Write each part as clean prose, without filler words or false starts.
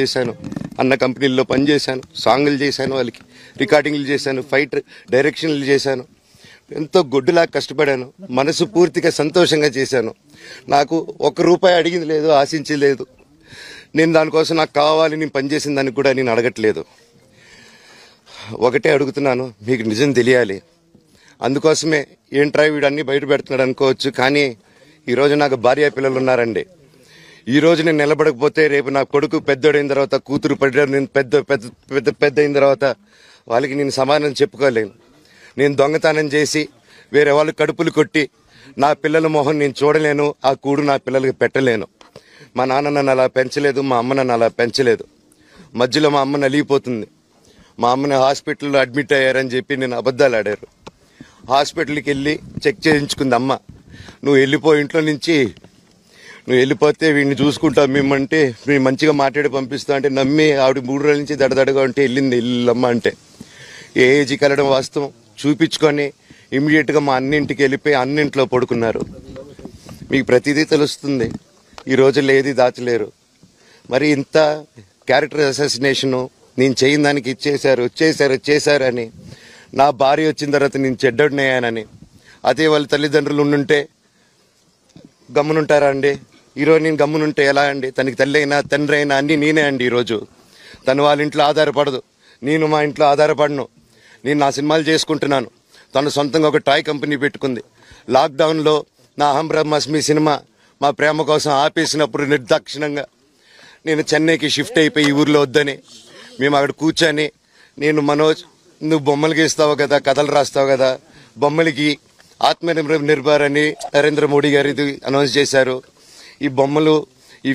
చేశాను, అన్న కంపెనీల్లో పనిచేశాను, సాంగులు చేశాను, వాళ్ళకి రికార్డింగ్లు చేశాను, ఫైట్ డైరెక్షన్లు చేశాను. ఎంతో గొడ్డులా కష్టపడాను, మనసు పూర్తిగా సంతోషంగా చేశాను. నాకు ₹1 అడిగింది లేదు, ఆశించలేదు. నేను దానికోసం నాకు కావాలి, నేను పనిచేసిన దానికి కూడా నేను అడగట్లేదు. ఒకటే అడుగుతున్నాను, మీకు నిజం తెలియాలి. అందుకోసమే ఏంట్రా వీడు అన్నీ బయట పెడుతున్నాడు అనుకోవచ్చు, కానీ ఈరోజు నాకు భార్య పిల్లలు ఉన్నారండి. ఈ రోజు నేను నిలబడకపోతే రేపు నా కొడుకు పెద్దోడైన తర్వాత, కూతురు పెద్ద అయిన తర్వాత వాళ్ళకి నేను సమాధానం చెప్పుకోలేను. నేను దొంగతనం చేసి వేరే వాళ్ళు కడుపులు కొట్టి నా పిల్లల మొహం నేను చూడలేను, ఆ కూడు నా పిల్లలకి పెట్టలేను. మా నాన్న నన్ను అలా పెంచలేదు, మా అమ్మ నన్ను అలా పెంచలేదు. మధ్యలో మా అమ్మ నలిగిపోతుంది. మా అమ్మని హాస్పిటల్లో అడ్మిట్ అయ్యారని చెప్పి నేను అబద్ధాలు ఆడారు. హాస్పిటల్కి వెళ్ళి చెక్ చేయించుకుంది అమ్మ. నువ్వు వెళ్ళిపో ఇంట్లో నుంచి, నువ్వు వెళ్ళిపోతే వీడిని చూసుకుంటావు మేమంటే, మేము మంచిగా మాట్లాడి పంపిస్తా అంటే నమ్మి ఆవిడ 3 రోజుల నుంచి దడదడగా ఉంటే వెళ్ళింది ఇల్లమ్మ అంటే. ఏ ఏజీకి వెళ్ళడం వాస్తవం చూపించుకొని ఇమీడియట్గా మా అన్నింటికి వెళ్ళిపోయి అన్నింట్లో పడుకున్నారు. మీకు ప్రతిదీ తెలుస్తుంది. ఈ రోజుల్లో ఏది దాచలేరు. మరి ఇంత క్యారెక్టర్ అసాసినేషను నేను చేయని దానికి చేశారు అని, నా భార్య వచ్చిన తర్వాత నేను చెడ్డోడినయ్యానని, అదే వాళ్ళ తల్లిదండ్రులు ఉండుంటే గమ్మునుంటారా అండి? ఈరోజు నేను గమ్మునుంటే ఎలా అండి? తనకి తల్లి అయినా తండ్రి అయినా అన్నీ నేనే అండి. ఈరోజు తను వాళ్ళ ఇంట్లో ఆధారపడదు, నేను మా ఇంట్లో ఆధారపడను. నేను నా సినిమాలు చేసుకుంటున్నాను. తను సొంతంగా ఒక టాయ్ కంపెనీ పెట్టుకుంది. లాక్డౌన్లో నా అహం బ్రహ్మాస్మి సినిమా మా ప్రేమ కోసం ఆపేసినప్పుడు నిర్దాక్షిణంగా నేను చెన్నైకి షిఫ్ట్ అయిపోయి ఈ ఊర్లో వద్దని మేము అక్కడ కూర్చొని, నేను మనోజ్ నువ్వు బొమ్మలు గీస్తావు కదా, కథలు రాస్తావు కదా, బొమ్మలకి ఆత్మనిర్భర్ అని నరేంద్ర మోడీ గారు ఇది అనౌన్స్ చేశారు. ఈ బొమ్మలు,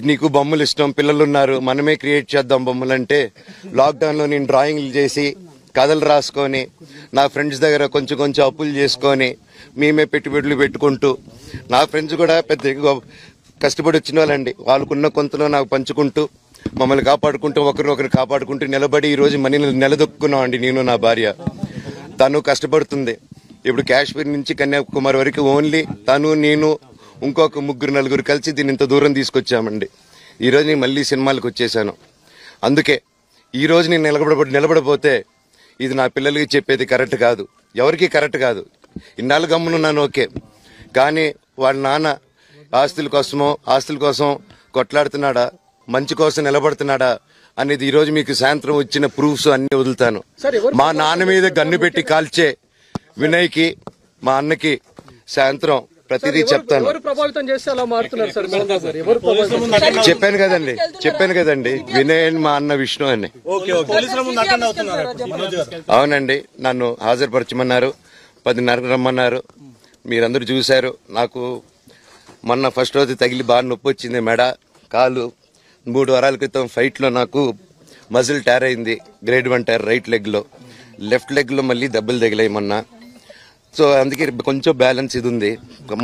నీకు బొమ్మలు ఇష్టం, పిల్లలు ఉన్నారు, మనమే క్రియేట్ చేద్దాం బొమ్మలు అంటే, లాక్డౌన్లో నేను డ్రాయింగ్లు చేసి కథలు రాసుకొని నా ఫ్రెండ్స్ దగ్గర కొంచెం అప్పులు చేసుకొని మేమే పెట్టుబడులు పెట్టుకుంటూ, నా ఫ్రెండ్స్ కూడా పెద్ద కష్టపడి వచ్చిన వాళ్ళండి. వాళ్ళకున్న కొంతలో నాకు పంచుకుంటూ, మమ్మల్ని కాపాడుకుంటూ, ఒకరినొకరు కాపాడుకుంటూ నిలబడి ఈరోజు మనీని నిలదొక్కున్నాం అండి. నేను నా భార్య, తను కష్టపడుతుంది. ఇప్పుడు కాశ్మీర్ నుంచి కన్యాకుమారి వరకు ఓన్లీ తను, నేను, ఇంకొక 3-4 కలిసి దీన్ని ఇంత దూరం తీసుకొచ్చామండి. ఈరోజు నేను మళ్ళీ సినిమాలకు వచ్చేసాను. అందుకే ఈరోజు నేను నిలబడపోతే ఇది నా పిల్లలకి చెప్పేది కరెక్ట్ కాదు, ఎవరికి కరెక్ట్ కాదు. ఇన్నాళ్ళు గమ్మునున్నాను ఓకే, కానీ వాళ్ళ నాన్న ఆస్తుల కోసం కొట్లాడుతున్నాడా, మంచి కోసం నిలబడుతున్నాడా అనేది ఈరోజు మీకు సాయంత్రం వచ్చిన ప్రూఫ్స్ అన్ని వదులుతాను. మా నాన్న మీద గన్ను పెట్టి కాల్చే వినయ్కి, మా అన్నకి సాయంత్రం ప్రతిదీ చెప్తాను. చెప్పాను కదండి, వినయ్ అని మా అన్న విష్ణు అని. అవునండి, నన్ను హాజరుపరచమన్నారు, 10:30 రమ్మన్నారు. మీరందరూ చూశారు. నాకు మొన్న ఫస్ట్ రోజు తగిలి బాగా నొప్పి వచ్చింది, మెడ, కాలు. 3 వారాల క్రితం ఫైట్లో నాకు మజిల్ టైర్ అయింది, గ్రేడ్ 1 టైర్ రైట్ లెగ్లో. లెఫ్ట్ లెగ్లో మళ్ళీ దెబ్బలు తగిలాయి మొన్న. సో అందుకే కొంచెం బ్యాలెన్స్ ఇది ఉంది.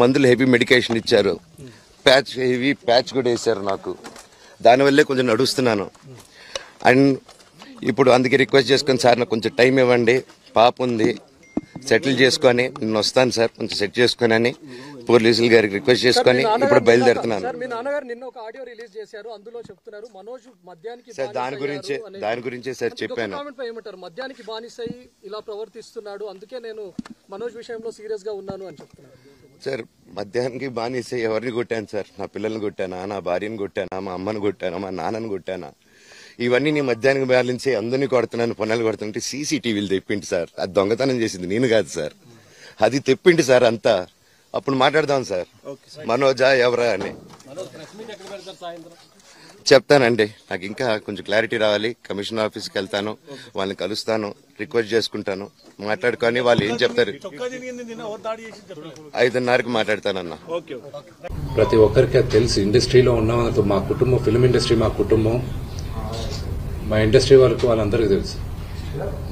మందులు హెవీ మెడికేషన్ ఇచ్చారు, హెవీ ప్యాచ్ కూడా వేశారు నాకు. దానివల్లే కొంచెం నడుస్తున్నాను. అండ్ ఇప్పుడు అందుకే రిక్వెస్ట్ చేసుకొని, సార్ నాకు కొంచెం టైం ఇవ్వండి, పాప ఉంది, సెటిల్ చేసుకొని నేను వస్తాను సార్, కొంచెం సెట్ చేసుకొని అని పోలీసులు గారికి రిక్వెస్ట్ చేసుకొని ఇప్పుడు బయలుదేరుతున్నాను. సార్ దాని గురించే సార్ చెప్పాను. మద్యానికి బానిసై ఇలా ప్రవర్తిస్తున్నాడు, అందుకే నేను మనోజ్ విషయంలో సీరియస్ గా ఉన్నాను అని చెప్తున్నాను. సార్ మద్యానికి బానిసై ఎవరిని కొట్టాను సార్? నా పిల్లల్ని కొట్టానా, నా భార్యను కొట్టానా, మా అమ్మని కొట్టానా, మా నాన్నని కొట్టానా? ఇవన్నీ నేను మద్యానికి బ్యాలెన్స్ అందరినీ కొడుతున్నాను, పొన్నాలు కొడుతుంటే సీసీటీవీలు తెప్పిండి సార్. అది దొంగతనం చేసింది నేను కాదు సార్, అది తెప్పిండి సార్ అంతా. అప్పుడు మాట్లాడదాం సార్, మనోజా ఎవరా అని చెప్తానండి. నాకు ఇంకా కొంచెం క్లారిటీ రావాలి. కమిషనర్ ఆఫీస్కి వెళ్తాను, వాళ్ళని కలుస్తాను, రిక్వెస్ట్ చేసుకుంటాను, మాట్లాడుకొని వాళ్ళు ఏం చెప్తారు 5:30కి మాట్లాడతానన్నా. ప్రతి ఒక్కరికి అది తెలుసు. ఇండస్ట్రీలో ఉన్న మా కుటుంబం, ఫిల్మ్ ఇండస్ట్రీ మా కుటుంబం, మా ఇండస్ట్రీ వరకు వాళ్ళందరికీ తెలుసు.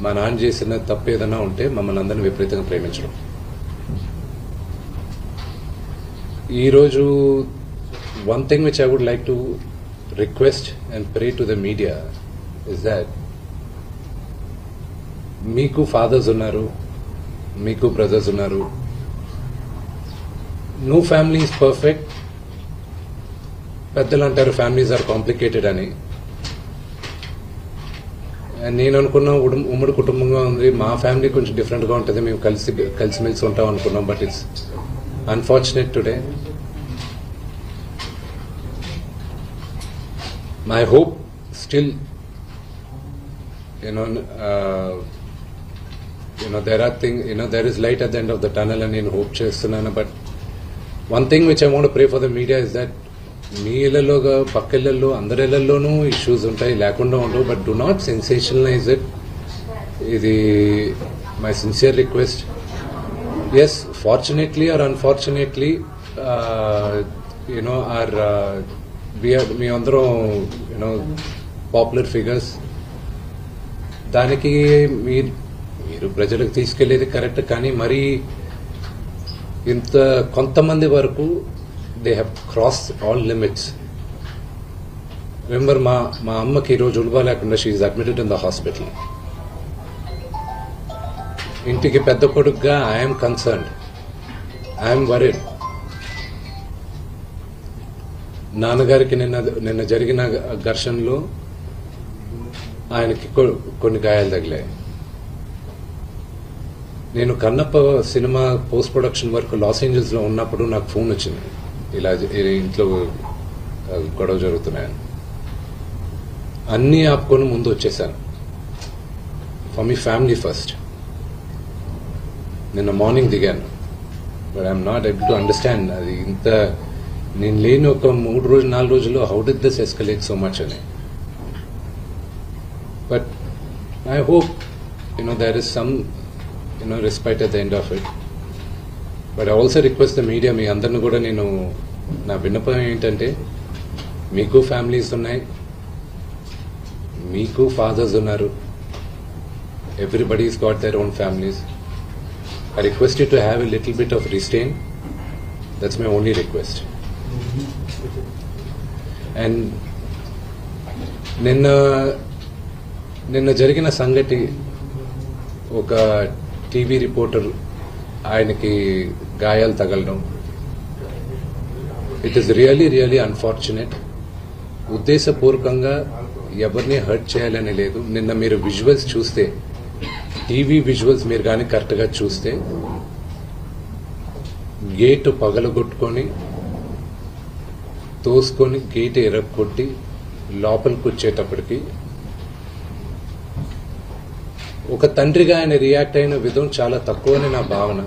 మా నాన్న చేసిన తప్పు ఏదైనా ఉంటే మమ్మల్ని అందరినీ విపరీతంగా ప్రేమించడం. ఈరోజు one thing which I would like to request and pray to the media is that మీకు ఫాదర్స్ ఉన్నారు, మీకు బ్రదర్స్ ఉన్నారు. No family is perfect. పెద్దలు అంటారు ఫ్యామిలీస్ ఆర్ కాంప్లికేటెడ్ అని. నేను అనుకున్న ఉమ్మడి కుటుంబంగా ఉంది, మా ఫ్యామిలీ కొంచెం డిఫరెంట్గా ఉంటుంది, మేము కలిసిమెలిసి ఉంటాం అనుకున్నాం. But it's unfortunate today. My hope still there is light at the end of the tunnel అని నేను హోప్ చేస్తున్నాను. But one thing which I want pray for the media is that మీ ఇళ్లలోగా పక్క ఇళ్లలో అందరి ఇళ్లలోనూ ఇష్యూస్ ఉంటాయి, లేకుండా ఉండవు. But do not sensationalise it. ఇది my sincere request. Yes, fortunately or unfortunately మీ అందరం పాపులర్ ఫిగర్స్. దానికి మీరు ప్రజలకు తీసుకెళ్లేది కరెక్ట్, కానీ మరి ఇంత కొంతమంది వరకు they have cross all limits. Remember, మా అమ్మకి ఈరోజు ఉల్వా లేకుండా she is admitted in the hospital. ఇంటికి పెద్ద కొడుకుగా ఐఎమ్ కన్సర్న్డ్, ఐఎమ్ వరీడ్. నాన్నగారికి నిన్న జరిగిన ఘర్షణలో ఆయనకి కొన్ని గాయాలు తగిలాయి. నేను Kannappa cinema post production work Los Angeles లో ఉన్నప్పుడు నాకు ఫోన్ వచ్చింది, ఇలా ఇంట్లో గొడవ జరుగుతున్నాయని. అన్నీ ఆపుకొని ముందు వచ్చేసాను. For me family first. నిన్న మార్నింగ్ దిగాను. But I'm not able to understand అది ఇంత నేను లేని ఒక 4 రోజుల్లో how did this escalate so much అని. But I hope there is some respite at the end of it. But I also request the media, మీ అందరిని కూడా నేను నా విన్నపం ఏంటంటే, మీకు ఫ్యామిలీస్ ఉన్నాయి, మీకు ఫాదర్స్ ఉన్నారు, everybody's got their own families. I request you to have a little bit of restraint. That's my only request. And నిన్న జరిగిన సంగతి, ఒక టీవీ రిపోర్టర్ ఆయనకి గాయాలు తగలడం, ఇట్ ఈస్ రియలీ అన్ఫార్చునేట్. ఉద్దేశపూర్వకంగా ఎవరిని హర్ట్ చేయాలని లేదు. నిన్న మీరు విజువల్స్ చూస్తే, టీవీ విజువల్స్ మీరు కానీ కరెక్ట్గా చూస్తే, గేటు పగలగొట్టుకొని తోసుకొని గేట్ ఎరగొట్టి లోపలికి వచ్చేటప్పటికి ఒక తండ్రిగా ఆయన రియాక్ట్ అయిన విధం చాలా తక్కువని నా భావన.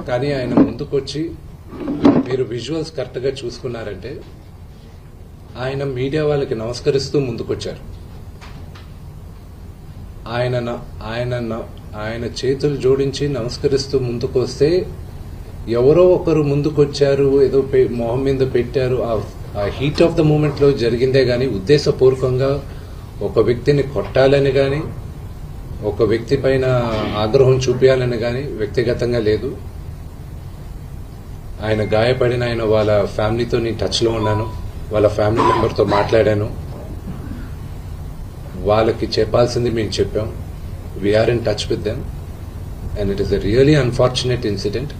కానీ ఆయన ముందుకొచ్చి, మీరు విజువల్స్ కరెక్ట్గా చూసుకున్నారంటే, ఆయన మీడియా వాళ్ళకి నమస్కరిస్తూ ముందుకొచ్చారు. ఆయన చేతులు జోడించి నమస్కరిస్తూ ముందుకొస్తే, ఎవరో ఒకరు ముందుకొచ్చారు, ఏదో మొహం మీద పెట్టారు. ఆ హీట్ ఆఫ్ ద మూమెంట్ లో జరిగిందే గాని ఉద్దేశపూర్వకంగా ఒక వ్యక్తిని కొట్టాలని గాని, ఒక వ్యక్తి పైన ఆగ్రహం చూపించాలని గాని వ్యక్తిగతంగా లేదు. ఆయన గాయపడిన వాళ్ళ ఫ్యామిలీతో నేను టచ్ లో ఉన్నాను, వాళ్ళ ఫ్యామిలీ మెంబర్తో మాట్లాడాను. వాళ్ళకి చెప్పాల్సింది మేము చెప్పాం. We are in touch with them and it is a really unfortunate incident.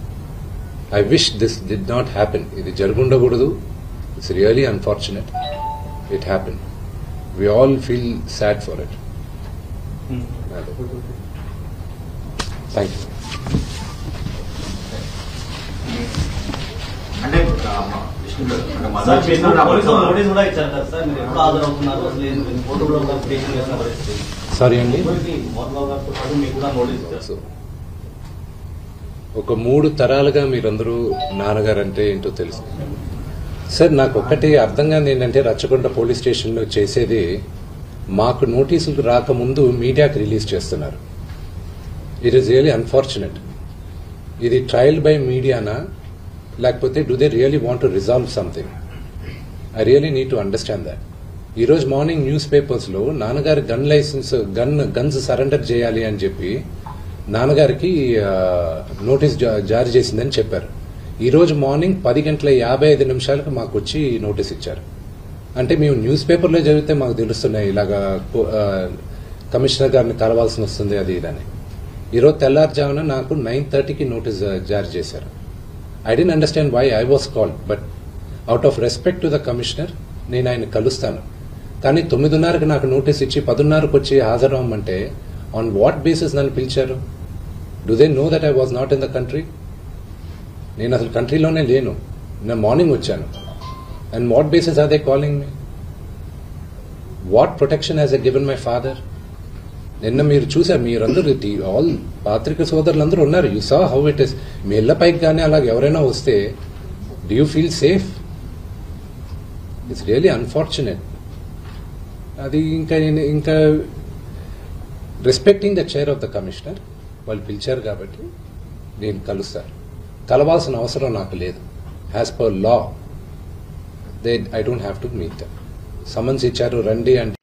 I wish this did not happen. ఇది జరుగుండకూడదు. It's really unfortunate. It happen. We all feel sad for it. Thank you. అంటే mother notice కూడా ఇచ్చారు కదా sir, మీరు ఎప్పుడు హాజరవుతున్నారు అసలు కోర్టులో పిటిషన్ వేసిన పరిస్థితి. సారీ అండి, మోహన్ బాబు గారితో పాటు మీకు కూడా నోటీస్ ఇచ్చారు. ఒక 3 తరాలుగా మీరందరూ నాన్నగారు అంటే ఏంటో తెలుసు సార్. నాకు ఒక్కటి అర్థం కాదు ఏంటంటే, రచ్చకొండ పోలీస్ స్టేషన్లో చేసేది, మాకు నోటీసులు రాకముందు మీడియాకి రిలీజ్ చేస్తున్నారు. It is really unfortunate. ఇది ట్రయల్ బై మీడియానా, లేకపోతే do they really want to resolve something? I really need to understand that. ఈరోజు మార్నింగ్ న్యూస్ పేపర్స్లో నాన్నగారి గన్స్ సరెండర్ చేయాలి అని చెప్పి నాన్నగారికి నోటీస్ జారీ చేసిందని చెప్పారు. ఈరోజు మార్నింగ్ 10:55 మాకు వచ్చి నోటీస్ ఇచ్చారు. అంటే మేము న్యూస్ పేపర్లో జరిగితే మాకు తెలుస్తున్నాయి, ఇలాగా కమిషనర్ గారిని కలవాల్సి వస్తుంది అది ఇదని. ఈరోజు తెల్లారుజామున నాకు 9:30కి నోటీస్ జారీ చేశారు. I didn't understand why I was called, but out of respect to the commissioner నేను ఆయన కలుస్తాను. కానీ 9:30కి నాకు నోటీస్ ఇచ్చి 10:30కి వచ్చి హాజరవ్వమంటే ఆన్ వాట్ బేసిస్ నన్ను పిలిచారు? Do they know that I was not in the country? నేను అసలు కంట్రీలోనే లేను. నేను మార్నింగ్ వచ్చాను. And what basis are they calling me? What protection has he given my father? నిన్న మీరు చూసారు, మీరందరూ ఆల్ పాత్రిక సోదరులందరూ ఉన్నారు. You saw how it is. మీ ఇళ్ల పైకి కానీ అలాగ ఎవరైనా వస్తే do you feel safe? It's really unfortunate. అది ఇంకా respecting the chair of the commissioner, వాళ్ళు పిలిచారు కాబట్టి నేను కలుస్తారు. కలవాల్సిన అవసరం నాకు లేదు. As per law I don't have to meet them. Summons ఇచ్చారు రండి అంటే